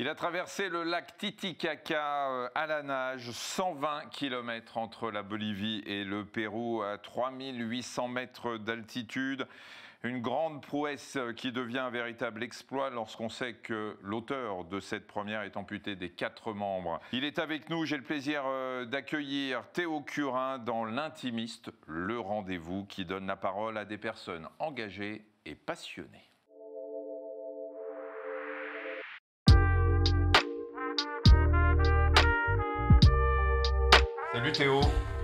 Il a traversé le lac Titicaca à la nage, 120 km entre la Bolivie et le Pérou, à 3800 mètres d'altitude. Une grande prouesse qui devient un véritable exploit lorsqu'on sait que l'auteur de cette première est amputé des 4 membres. Il est avec nous, j'ai le plaisir d'accueillir Théo Curin dans l'Intimiste, le rendez-vous qui donne la parole à des personnes engagées et passionnées. Salut Théo.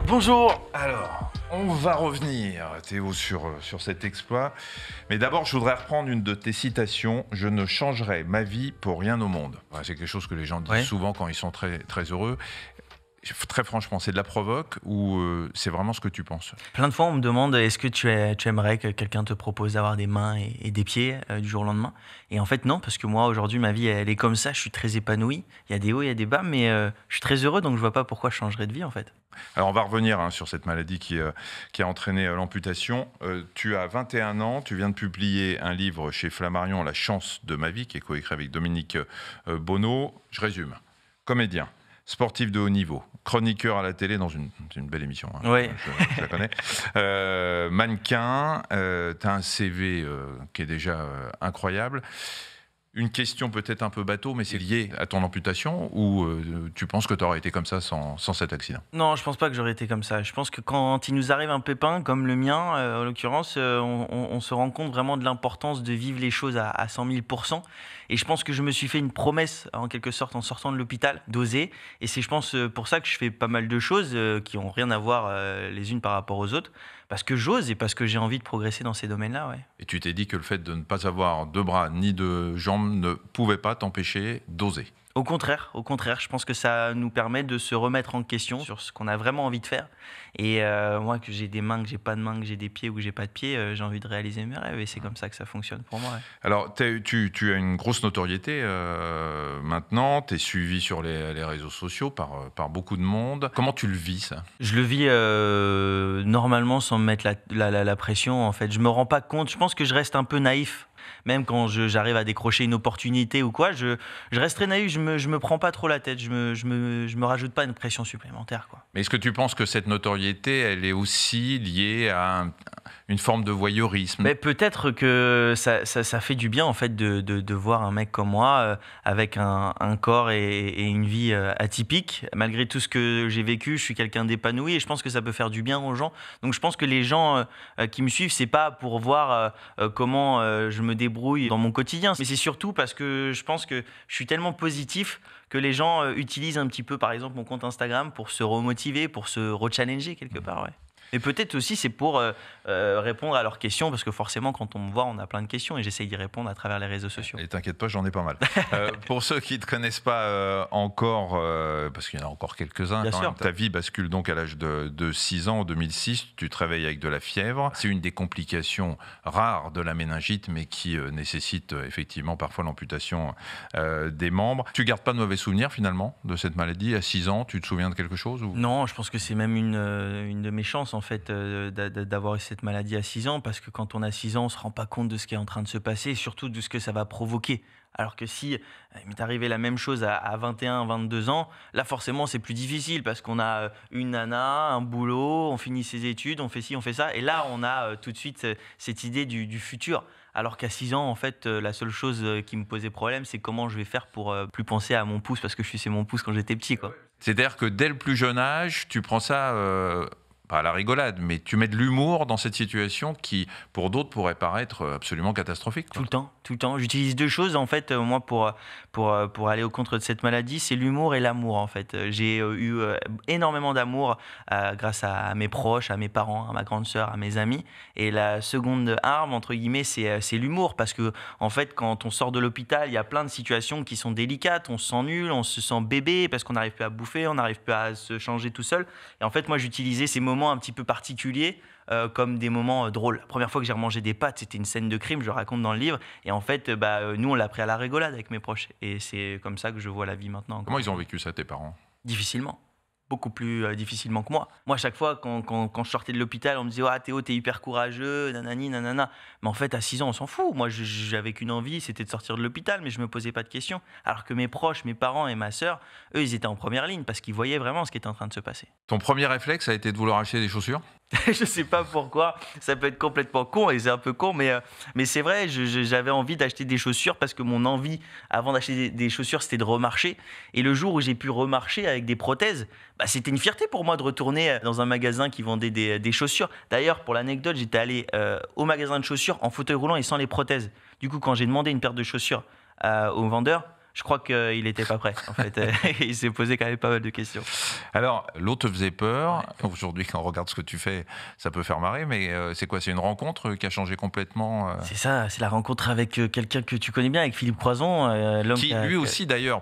Bonjour. Alors, on va revenir, Théo, sur cet exploit. Mais d'abord, je voudrais reprendre une de tes citations. « Je ne changerai ma vie pour rien au monde ». C'est quelque chose que les gens disent souvent quand ils sont très, très heureux. Très franchement, c'est de la provoque ou c'est vraiment ce que tu penses? Plein de fois, on me demande est-ce que tu aimerais que quelqu'un te propose d'avoir des mains et des pieds du jour au lendemain? Et en fait, non, parce que moi, aujourd'hui, ma vie, elle est comme ça. Je suis très épanoui. Il y a des hauts, il y a des bas, mais je suis très heureux, donc je vois pas pourquoi je changerais de vie, en fait. Alors, on va revenir sur cette maladie qui a entraîné l'amputation. Tu as 21 ans, tu viens de publier un livre chez Flammarion, La chance de ma vie, qui est coécrit avec Dominique Bonneau. Je résume. Comédien, sportif de haut niveau, chroniqueur à la télé dans une belle émission, hein, Oui. je la connais. Mannequin, tu as un CV qui est déjà incroyable. Une question peut-être un peu bateau, mais c'est lié à ton amputation ou tu penses que tu aurais été comme ça sans cet accident? Non, je pense pas que j'aurais été comme ça. Je pense que quand il nous arrive un pépin, comme le mien, en l'occurrence, on se rend compte vraiment de l'importance de vivre les choses à 100 000 %. Et je pense que je me suis fait une promesse, en quelque sorte, en sortant de l'hôpital, d'oser. Et c'est, je pense, pour ça que je fais pas mal de choses qui n'ont rien à voir les unes par rapport aux autres. Parce que j'ose et parce que j'ai envie de progresser dans ces domaines-là, ouais. Et tu t'es dit que le fait de ne pas avoir de bras ni de jambes ne pouvait pas t'empêcher d'oser? Au contraire, je pense que ça nous permet de se remettre en question sur ce qu'on a vraiment envie de faire. Et moi, que j'ai des mains, que j'ai pas de mains, que j'ai des pieds ou que j'ai pas de pieds, j'ai envie de réaliser mes rêves et c'est comme ça que ça fonctionne pour moi. Ouais. Alors, tu as une grosse notoriété maintenant, tu es suivi sur les réseaux sociaux par beaucoup de monde. Comment tu le vis, ça? Je le vis normalement sans me mettre la pression. En fait, je me rends pas compte. Je pense que je reste un peu naïf. Même quand j'arrive à décrocher une opportunité ou quoi, je reste très naïf, je me prends pas trop la tête, je me rajoute pas une pression supplémentaire, quoi. Mais est-ce que tu penses que cette notoriété, elle est aussi liée à une forme de voyeurisme? Mais peut-être que ça fait du bien en fait de voir un mec comme moi avec un corps et une vie atypique. Malgré tout ce que j'ai vécu, je suis quelqu'un d'épanoui et je pense que ça peut faire du bien aux gens. Donc je pense que les gens qui me suivent, c'est pas pour voir comment je me débrouille dans mon quotidien, mais c'est surtout parce que je pense que je suis tellement positif que les gens utilisent un petit peu par exemple mon compte Instagram pour se remotiver, pour se rechallenger quelque part, ouais. Et peut-être aussi c'est pour répondre à leurs questions, parce que forcément quand on me voit on a plein de questions et j'essaye d'y répondre à travers les réseaux sociaux. Et t'inquiète pas, j'en ai pas mal. Pour ceux qui ne te connaissent pas encore, parce qu'il y en a encore quelques-uns, Bien quand sûr. même, ta vie bascule donc à l'âge de 6 ans, en 2006, tu te réveilles avec de la fièvre. C'est une des complications rares de la méningite, mais qui nécessite effectivement parfois l'amputation des membres. Tu gardes pas de mauvais souvenirs finalement de cette maladie? À 6 ans, tu te souviens de quelque chose ou... Non, je pense que c'est même une de mes chances en fait d'avoir eu cette maladie à 6 ans, parce que quand on a 6 ans, on ne se rend pas compte de ce qui est en train de se passer et surtout de ce que ça va provoquer. Alors que si il m'est arrivé la même chose à 21, 22 ans, là forcément c'est plus difficile parce qu'on a une nana, un boulot, on finit ses études, on fait ci, on fait ça, et là on a tout de suite cette idée du futur. Alors qu'à 6 ans, en fait, la seule chose qui me posait problème, c'est comment je vais faire pour plus penser à mon pouce, parce que je suçais mon pouce quand j'étais petit, quoi. C'est-à-dire que dès le plus jeune âge, tu prends ça, pas à la rigolade, mais tu mets de l'humour dans cette situation qui, pour d'autres, pourrait paraître absolument catastrophique, quoi. Tout le temps. J'utilise deux choses, en fait, moi, pour aller au contre de cette maladie, c'est l'humour et l'amour, en fait. J'ai eu énormément d'amour grâce à mes proches, à mes parents, à ma grande sœur, à mes amis. Et la seconde arme, entre guillemets, c'est l'humour. Parce que, en fait, quand on sort de l'hôpital, il y a plein de situations qui sont délicates. On se sent nul, on se sent bébé parce qu'on n'arrive plus à bouffer, on n'arrive plus à se changer tout seul. Et en fait, moi, j'utilisais ces moments un petit peu particuliers comme des moments drôles. La première fois que j'ai remangé des pâtes, c'était une scène de crime, je le raconte dans le livre. Et en fait, nous, on l'a pris à la rigolade avec mes proches. Et c'est comme ça que je vois la vie maintenant. Comment ils ont vécu ça, tes parents? Difficilement. beaucoup plus difficilement que moi. Moi, à chaque fois, quand je sortais de l'hôpital, on me disait « Ah, Théo, t'es hyper courageux, nanani, nanana ». Mais en fait, à 6 ans, on s'en fout. Moi, j'avais qu'une envie, c'était de sortir de l'hôpital, mais je me posais pas de questions. Alors que mes proches, mes parents et ma sœur, eux, ils étaient en première ligne parce qu'ils voyaient vraiment ce qui était en train de se passer. Ton premier réflexe a été de vouloir acheter des chaussures? Je sais pas pourquoi, ça peut être complètement con et c'est un peu con, mais c'est vrai, j'avais envie d'acheter des chaussures parce que mon envie, avant d'acheter des chaussures, c'était de remarcher. Et le jour où j'ai pu remarcher avec des prothèses, bah, c'était une fierté pour moi de retourner dans un magasin qui vendait des chaussures. D'ailleurs, pour l'anecdote, j'étais allé au magasin de chaussures en fauteuil roulant et sans les prothèses. Du coup, quand j'ai demandé une paire de chaussures au vendeur, je crois qu'il n'était pas prêt, en fait. Il s'est posé quand même pas mal de questions. Alors, l'eau te faisait peur. Ouais. Aujourd'hui, quand on regarde ce que tu fais, ça peut faire marrer. Mais c'est quoi? C'est une rencontre qui a changé complètement C'est ça, c'est la rencontre avec quelqu'un que tu connais bien, avec Philippe Croison. L'homme qui, lui aussi, d'ailleurs,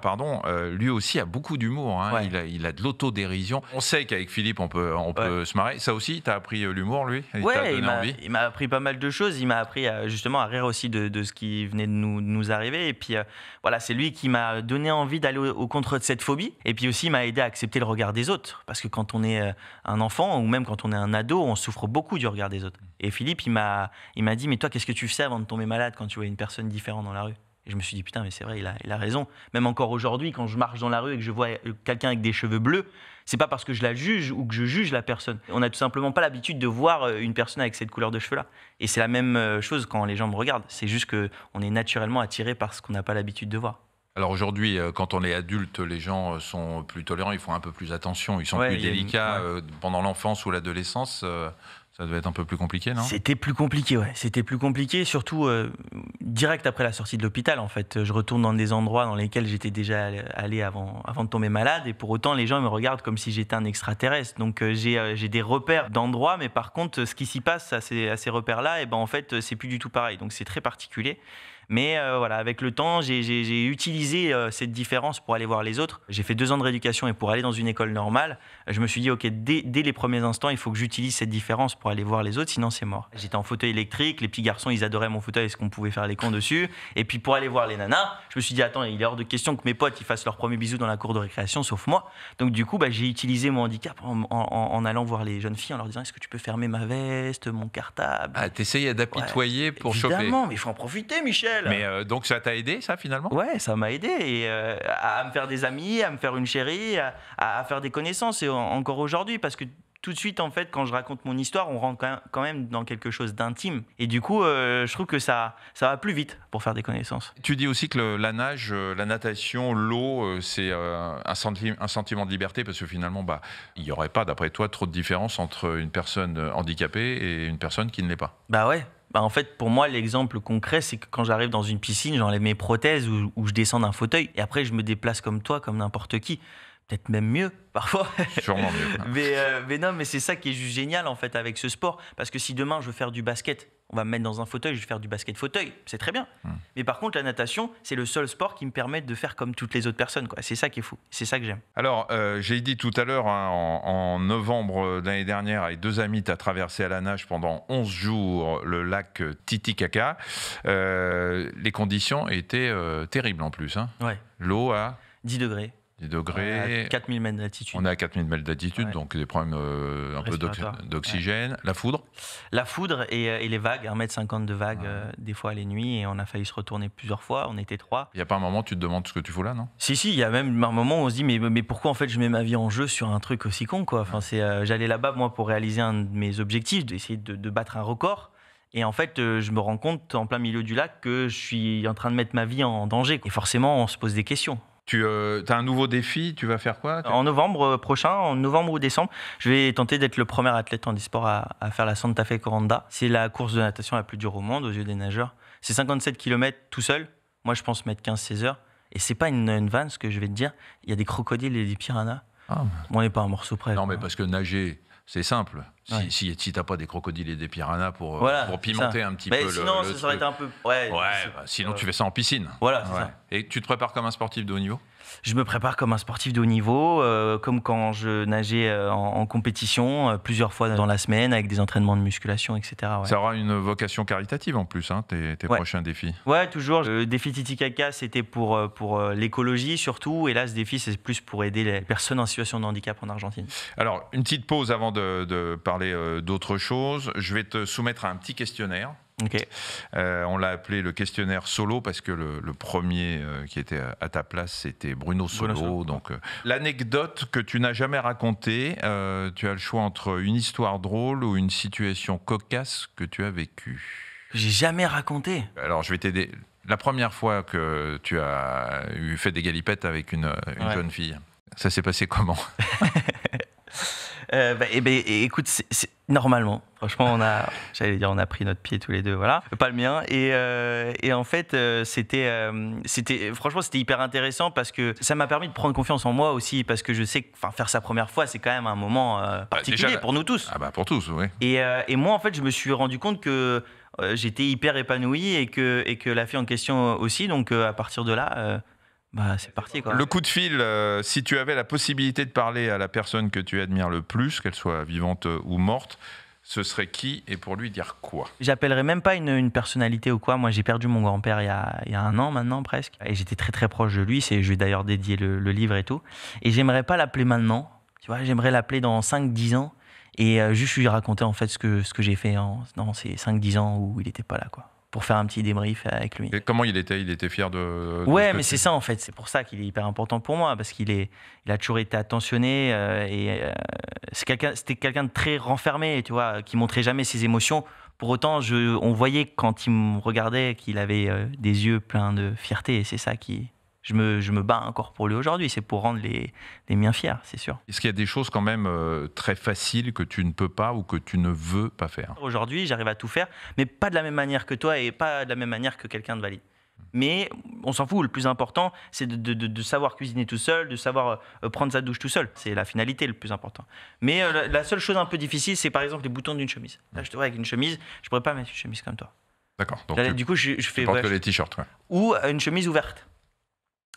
lui aussi a beaucoup d'humour. Hein. Ouais. Il a de l'autodérision. On sait qu'avec Philippe, on peut se marrer. Ça aussi, tu as appris l'humour, lui? Ouais, il m'a appris pas mal de choses. Il m'a appris justement à rire aussi de ce qui venait de nous arriver. Et puis, voilà, c'est lui qui m'a donné envie d'aller au contre de cette phobie. Et puis aussi, il m'a aidé à accepter le regard des autres. Parce que quand on est un enfant, ou même quand on est un ado, on souffre beaucoup du regard des autres. Et Philippe, il m'a dit, mais toi, qu'est-ce que tu faisais avant de tomber malade quand tu vois une personne différente dans la rue? Et je me suis dit, putain, mais c'est vrai, il a raison. Même encore aujourd'hui, quand je marche dans la rue et que je vois quelqu'un avec des cheveux bleus, c'est pas parce que je la juge ou que je juge la personne. On n'a tout simplement pas l'habitude de voir une personne avec cette couleur de cheveux-là. Et c'est la même chose quand les gens me regardent. C'est juste qu'on est naturellement attiré par ce qu'on n'a pas l'habitude de voir. Alors aujourd'hui, quand on est adulte, les gens sont plus tolérants, ils font un peu plus attention, ils sont plus délicats. Pendant l'enfance ou l'adolescence, ça devait être un peu plus compliqué, non? C'était plus compliqué, ouais. C'était plus compliqué, surtout direct après la sortie de l'hôpital, en fait. Je retourne dans des endroits dans lesquels j'étais déjà allé avant de tomber malade, et pour autant, les gens me regardent comme si j'étais un extraterrestre. Donc j'ai des repères d'endroits, mais par contre, ce qui s'y passe à ces repères-là, et ben en fait, c'est plus du tout pareil. Donc c'est très particulier. Mais voilà, avec le temps, j'ai utilisé cette différence pour aller voir les autres. J'ai fait 2 ans de rééducation et pour aller dans une école normale, je me suis dit, ok, dès les premiers instants, il faut que j'utilise cette différence pour aller voir les autres, sinon c'est mort. J'étais en fauteuil électrique, les petits garçons, ils adoraient mon fauteuil parce qu'on pouvait faire les cons dessus. Et puis pour aller voir les nanas, je me suis dit, attends, il est hors de question que mes potes ils fassent leur premier bisou dans la cour de récréation, sauf moi. Donc du coup, j'ai utilisé mon handicap en allant voir les jeunes filles, en leur disant, est-ce que tu peux fermer ma veste, mon cartable? Ah, t'essayais d'apitoyer pour choper. Évidemment, mais il faut en profiter, Michel. Mais donc ça t'a aidé, ça, finalement? Ouais, ça m'a aidé et, à me faire des amis, à me faire une chérie, à faire des connaissances, et encore aujourd'hui, parce que tout de suite, en fait, quand je raconte mon histoire, on rentre quand même dans quelque chose d'intime. Et du coup, je trouve que ça va plus vite pour faire des connaissances. Tu dis aussi que la nage, la natation, l'eau, c'est un sentiment de liberté, parce que finalement, il n'y aurait pas, d'après toi, trop de différence entre une personne handicapée et une personne qui ne l'est pas. Bah ouais. En fait, pour moi, l'exemple concret, c'est que quand j'arrive dans une piscine, j'enlève mes prothèses ou je descends d'un fauteuil. Et après, je me déplace comme toi, comme n'importe qui. Peut-être même mieux, parfois. Sûrement mieux. mais non, mais c'est ça qui est juste génial, en fait, avec ce sport. Parce que si demain, je veux faire du basket, on va me mettre dans un fauteuil, je vais faire du basket fauteuil. C'est très bien. Mais par contre, la natation, c'est le seul sport qui me permet de faire comme toutes les autres personnes, quoi. C'est ça qui est fou. C'est ça que j'aime. Alors, j'ai dit tout à l'heure, en novembre de l'année dernière, avec 2 amis, tu as traversé à la nage pendant 11 jours le lac Titicaca. Les conditions étaient terribles en plus. Hein. Ouais. L'eau à 10 degrés. 10 degrés. À 4000 mètres d'altitude. On est à 4000 mètres d'altitude, donc des problèmes un peu d'oxygène. Ouais. La foudre? La foudre et les vagues, 1,50 m de vagues, des fois les nuits, et on a failli se retourner plusieurs fois, on était 3. Il n'y a pas un moment où tu te demandes ce que tu fous là, non? Si, il y a même un moment où on se dit, mais pourquoi en fait je mets ma vie en jeu sur un truc aussi con, quoi. Enfin, j'allais là-bas, moi, pour réaliser un de mes objectifs, d'essayer de battre un record. Et en fait, je me rends compte, en plein milieu du lac, que je suis en train de mettre ma vie en danger. Et forcément, on se pose des questions. Tu as un nouveau défi, tu vas faire quoi? En novembre prochain, en novembre ou décembre, je vais tenter d'être le premier athlète en e-sport à faire la Santa Fe Coranda. C'est la course de natation la plus dure au monde, aux yeux des nageurs. C'est 57 km tout seul. Moi, je pense mettre 15-16 heures. Et c'est pas une vanne, ce que je vais te dire. Il y a des crocodiles et des piranhas. On n'est pas un morceau près. Non, mais parce que nager, c'est simple. Si t'as pas des crocodiles et des piranhas pour pimenter un petit peu sinon, le ça aurait été un peu... sinon tu fais ça en piscine. Voilà, c'est ça. Et tu te prépares comme un sportif de haut niveau ? Je me prépare comme un sportif de haut niveau, comme quand je nageais en compétition, plusieurs fois dans la semaine, avec des entraînements de musculation, etc. Ouais. Ça aura une vocation caritative en plus, hein, tes prochains défis. Ouais, toujours. Le défi Titicaca, c'était pour l'écologie surtout, et là, ce défi, c'est plus pour aider les personnes en situation de handicap en Argentine. Alors, une petite pause avant de parler d'autre chose. Je vais te soumettre à un petit questionnaire. Okay. On l'a appelé le questionnaire Solo parce que le premier qui était à ta place, c'était Bruno Solo. Donc, l'anecdote que tu n'as jamais racontée, tu as le choix entre une histoire drôle ou une situation cocasse que tu as vécue. J'ai jamais raconté. Alors, je vais t'aider. La première fois que tu as fait des galipettes avec une jeune fille, ça s'est passé comment ? Écoute, normalement, franchement, on a pris notre pied tous les deux, voilà, pas le mien. Et en fait, franchement, c'était hyper intéressant parce que ça m'a permis de prendre confiance en moi aussi, parce que je sais que faire sa première fois, c'est quand même un moment particulier déjà, pour nous tous. Ah bah pour tous, oui. Et moi, en fait, je me suis rendu compte que j'étais hyper épanoui et que la fille en question aussi. Donc, à partir de là. C'est parti, quoi. Le coup de fil, si tu avais la possibilité de parler à la personne que tu admires le plus, qu'elle soit vivante ou morte, ce serait qui et pour lui dire quoi ? J'appellerais même pas une personnalité ou quoi. Moi, j'ai perdu mon grand-père il y a 1 an maintenant presque. Et j'étais très très proche de lui. Je lui ai d'ailleurs dédié le livre et tout. Et j'aimerais pas l'appeler maintenant. Tu vois, j'aimerais l'appeler dans 5-10 ans. Et juste lui raconter en fait ce que j'ai fait dans ces 5-10 ans où il était pas là, quoi. Pour faire un petit débrief avec lui. Et comment il était ? Il était fier de ouais, mais c'est ça en fait. C'est pour ça qu'il est hyper important pour moi, parce qu'il a toujours été attentionné c'était quelqu'un de très renfermé, tu vois, qui montrait jamais ses émotions. Pour autant, on voyait quand il me regardait qu'il avait des yeux pleins de fierté, et c'est ça qui... Je me bats encore pour lui aujourd'hui, c'est pour rendre les miens fiers, c'est sûr. Est-ce qu'il y a des choses quand même très faciles que tu ne peux pas ou que tu ne veux pas faire ? Aujourd'hui, j'arrive à tout faire, mais pas de la même manière que toi et pas de la même manière que quelqu'un de valide. Mais on s'en fout, le plus important, c'est de savoir cuisiner tout seul, de savoir prendre sa douche tout seul. C'est la finalité le plus important. Mais la seule chose un peu difficile, c'est par exemple les boutons d'une chemise. Là, je te vois avec une chemise, je pourrais pas mettre une chemise comme toi. D'accord. Donc là, du coup, je fais... Tu portes que les t-shirts, ouais. Ou une chemise ouverte.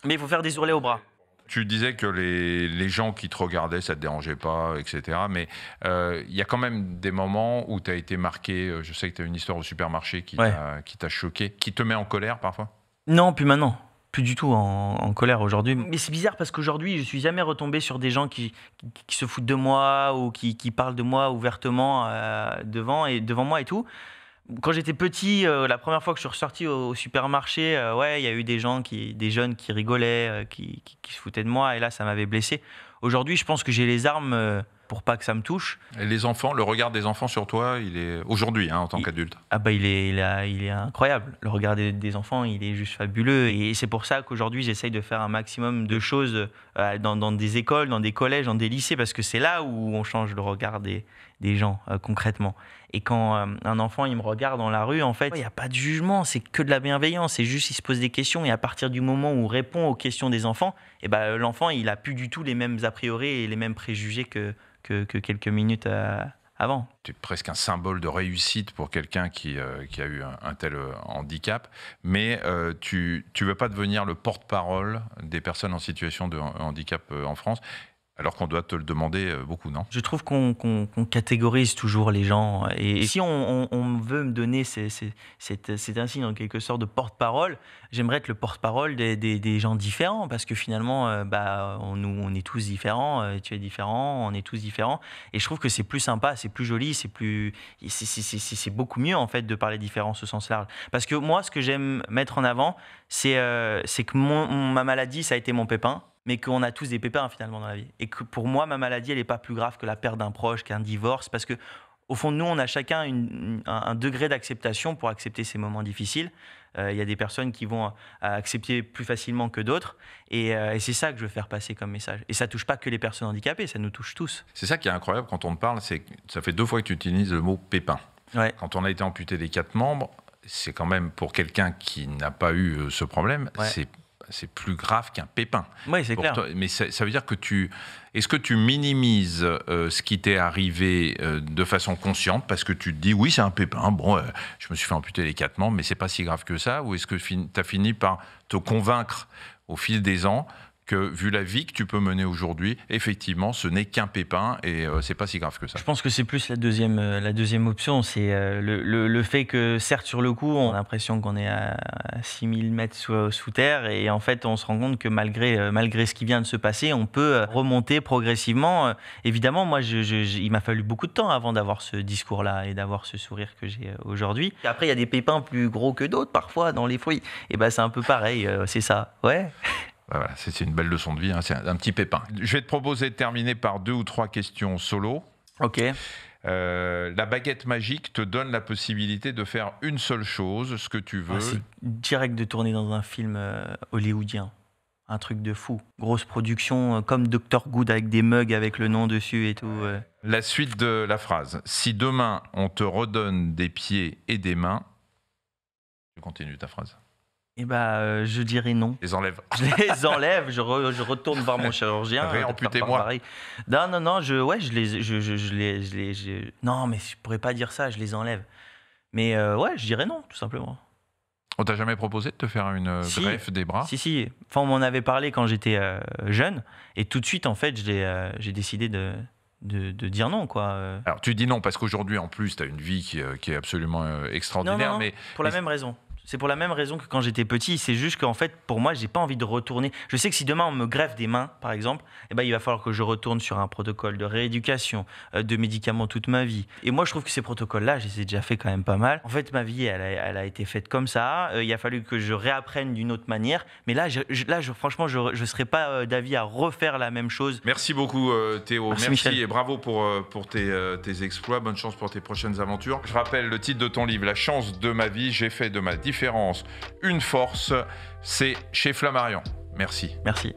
Mais il faut faire des ourlets au bras. Tu disais que les gens qui te regardaient, ça ne te dérangeait pas, etc. Mais il y a quand même des moments où tu as été marqué. Je sais que tu as une histoire au supermarché qui t'a choqué, qui te met en colère parfois ? Non, plus maintenant. Plus du tout en colère aujourd'hui. Mais c'est bizarre parce qu'aujourd'hui, je ne suis jamais retombé sur des gens qui se foutent de moi ou qui parlent de moi ouvertement devant moi et tout. Quand j'étais petit, la première fois que je suis ressorti au supermarché, il y a eu des jeunes qui rigolaient, qui se foutaient de moi, et là, ça m'avait blessé. Aujourd'hui, je pense que j'ai les armes pour pas que ça me touche. Et les enfants, le regard des enfants sur toi, il est aujourd'hui, en tant qu'adulte. Il est incroyable. Le regard des enfants, il est juste fabuleux. Et c'est pour ça qu'aujourd'hui, j'essaye de faire un maximum de choses dans des écoles, dans des collèges, dans des lycées, parce que c'est là où on change le regard des gens concrètement. Et quand un enfant il me regarde dans la rue, en fait, il n'y a pas de jugement, c'est que de la bienveillance. C'est juste il se pose des questions, et à partir du moment où on répond aux questions des enfants, l'enfant il a plus du tout les mêmes a priori et les mêmes préjugés que quelques minutes avant. Tu es presque un symbole de réussite pour quelqu'un qui a eu un tel handicap, mais tu ne veux pas devenir le porte-parole des personnes en situation de handicap en France. Alors qu'on doit te le demander beaucoup, non ? Je trouve qu'on catégorise toujours les gens. Et si on veut me donner cet insigne en quelque sorte de porte-parole, j'aimerais être le porte-parole des gens différents. Parce que finalement, on est tous différents. Tu es différent, on est tous différents. Et je trouve que c'est plus sympa, c'est plus joli, c'est beaucoup mieux en fait de parler différence au sens large. Parce que moi, ce que j'aime mettre en avant, c'est que ma maladie, ça a été mon pépin. Mais qu'on a tous des pépins finalement dans la vie. Et que pour moi, ma maladie, elle n'est pas plus grave que la perte d'un proche, qu'un divorce, parce qu'au fond de nous, on a chacun un degré d'acceptation pour accepter ces moments difficiles. Il y a des personnes qui vont accepter plus facilement que d'autres. Et c'est ça que je veux faire passer comme message. Et ça ne touche pas que les personnes handicapées, ça nous touche tous. C'est ça qui est incroyable quand on te parle, c'est que ça fait 2 fois que tu utilises le mot pépin. Ouais. Quand on a été amputé des 4 membres, c'est quand même pour quelqu'un qui n'a pas eu ce problème, c'est c'est plus grave qu'un pépin. Oui, c'est clair. Toi. Mais ça veut dire que est-ce que tu minimises ce qui t'est arrivé de façon consciente parce que tu te dis oui, c'est un pépin, bon, je me suis fait amputer les 4 membres, mais c'est pas si grave que ça, ou est-ce que tu as fini par te convaincre au fil des ans que, vu la vie que tu peux mener aujourd'hui, effectivement, ce n'est qu'un pépin et c'est pas si grave que ça? Je pense que c'est plus la deuxième option. C'est le fait que, certes, sur le coup, on a l'impression qu'on est à 6000 mètres sous terre et en fait, on se rend compte que malgré ce qui vient de se passer, on peut remonter progressivement. Évidemment, moi, il m'a fallu beaucoup de temps avant d'avoir ce discours-là et d'avoir ce sourire que j'ai aujourd'hui. Après, il y a des pépins plus gros que d'autres, parfois, dans les fruits. Et ben, c'est un peu pareil, c'est ça. Ouais. Voilà, c'est une belle leçon de vie, hein, c'est un petit pépin. Je vais te proposer de terminer par 2 ou 3 questions solo. Ok. La baguette magique te donne la possibilité de faire une seule chose, ce que tu veux. C'est direct de tourner dans un film hollywoodien. Un truc de fou. Grosse production, comme Dr Good avec des mugs avec le nom dessus et tout. La suite de la phrase. Si demain on te redonne des pieds et des mains, tu continues ta phrase. Eh ben, je dirais non. Les enlève. Je les enlève, je retourne voir mon chirurgien. Réamputez-moi. Non, non, mais je pourrais pas dire ça, je les enlève. Mais ouais, je dirais non, tout simplement. On t'a jamais proposé de te faire une greffe des bras? Si. Enfin, on m'en avait parlé quand j'étais jeune, et tout de suite, en fait, j'ai décidé de dire non, quoi. Alors, tu dis non parce qu'aujourd'hui, en plus, tu as une vie qui est absolument extraordinaire. Non, mais pour la même raison. C'est pour la même raison que quand j'étais petit. C'est juste qu'en fait, pour moi, j'ai pas envie de retourner. Je sais que si demain on me greffe des mains, par exemple, eh ben, il va falloir que je retourne sur un protocole de rééducation, de médicaments toute ma vie. Et moi, je trouve que ces protocoles-là, je les ai déjà fait quand même pas mal. En fait, ma vie, elle a été faite comme ça. Il a fallu que je réapprenne d'une autre manière. Mais là, franchement, je serais pas d'avis à refaire la même chose. Merci beaucoup, Théo. Merci Michel. Et bravo pour tes exploits. Bonne chance pour tes prochaines aventures. Je rappelle le titre de ton livre, La chance de ma vie. J'ai fait de ma différence une force. C'est chez Flammarion. Merci. Merci.